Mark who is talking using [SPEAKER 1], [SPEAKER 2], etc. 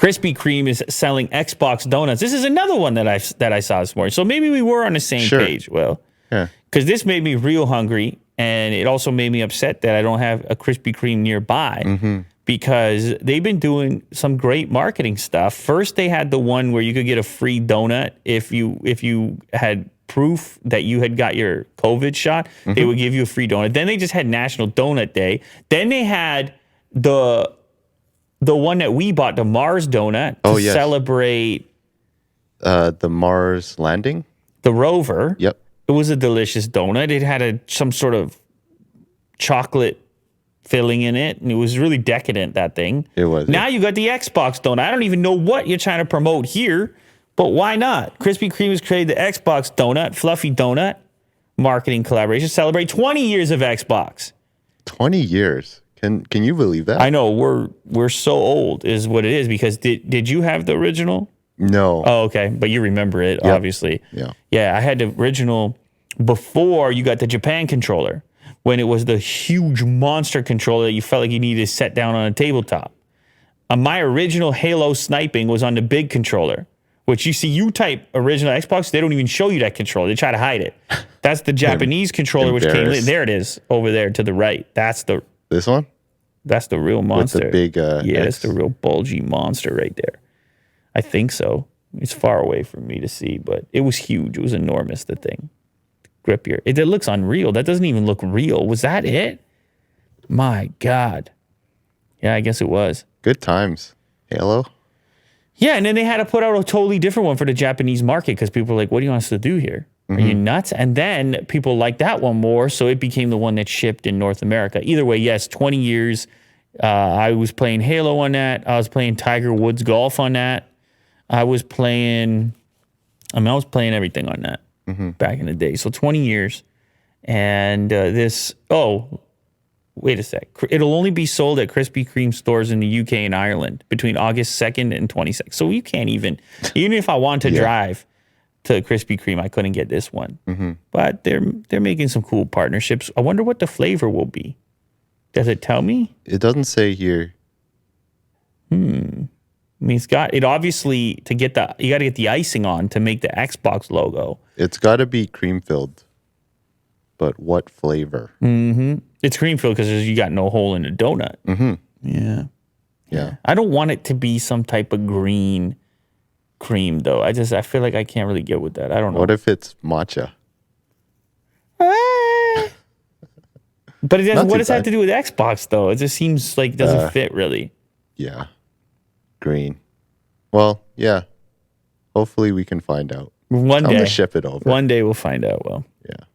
[SPEAKER 1] Krispy Kreme is selling Xbox donuts. This is another one that I saw this morning. So maybe we were on the same page, Will.
[SPEAKER 2] Yeah.
[SPEAKER 1] Because this made me real hungry, and it also made me upset that I don't have a Krispy Kreme nearby because they've been doing some great marketing stuff. First, they had the one where you could get a free donut if you had proof that you had got your COVID shot. They would give you a free donut. Then they just had National Donut Day. Then they had the one that we bought, the Mars donut, to celebrate
[SPEAKER 2] the Mars landing,
[SPEAKER 1] the rover.
[SPEAKER 2] Yep.
[SPEAKER 1] It was a delicious donut. It had some sort of chocolate filling in it, and it was really decadent, that thing.
[SPEAKER 2] It was.
[SPEAKER 1] Now you got the Xbox donut. I don't even know what you're trying to promote here, but why not? Krispy Kreme has created the Xbox donut, fluffy donut, marketing collaboration. Celebrate 20 years of Xbox.
[SPEAKER 2] 20 years. Can you believe that?
[SPEAKER 1] I know. We're so old is what it is, because did you have the original?
[SPEAKER 2] No.
[SPEAKER 1] Oh, okay. But you remember it, obviously.
[SPEAKER 2] Yeah.
[SPEAKER 1] Yeah, I had the original before you got the Japan controller, when it was the huge monster controller that you felt like you needed to set down on a tabletop. My original Halo sniping was on the big controller, which you type original Xbox, they don't even show you that controller. They try to hide it. That's the Japanese controller, which came in. There it is, over there to the right.
[SPEAKER 2] This one?
[SPEAKER 1] That's the real monster.
[SPEAKER 2] With the big
[SPEAKER 1] that's the real bulgy monster right there. I think so. It's far away from me to see, but it was huge. It was enormous, the thing. Grip your... It looks unreal. That doesn't even look real. Was that it? My God. Yeah, I guess it was.
[SPEAKER 2] Good times. Halo?
[SPEAKER 1] Yeah, and then they had to put out a totally different one for the Japanese market because people were like, what do you want us to do here? Are you nuts? And then people liked that one more, so it became the one that shipped in North America. Either way, yes, 20 years. I was playing Halo on that. I was playing Tiger Woods Golf on that. I was playing everything on that back in the day. So 20 years. And wait a sec. It'll only be sold at Krispy Kreme stores in the UK and Ireland between August 2nd and 22nd. So you can't even if I want to drive to Krispy Kreme, I couldn't get this one. But they're making some cool partnerships. I wonder what the flavor will be. Does it tell me?
[SPEAKER 2] It doesn't say here.
[SPEAKER 1] I mean, it obviously, you got to get the icing on to make the Xbox logo.
[SPEAKER 2] It's got to be cream filled. But what flavor?
[SPEAKER 1] It's cream filled because you got no hole in the donut. Yeah. I don't want it to be some type of green cream, though. I feel like I can't really get with that. I don't know.
[SPEAKER 2] What if it's matcha?
[SPEAKER 1] But it doesn't. What does that have to do with Xbox, though? It just seems like it doesn't fit really.
[SPEAKER 2] Yeah. Green. Well, yeah. Hopefully we can find out.
[SPEAKER 1] One day.
[SPEAKER 2] I'm going to ship it over.
[SPEAKER 1] One day we'll find out, Well.
[SPEAKER 2] Yeah.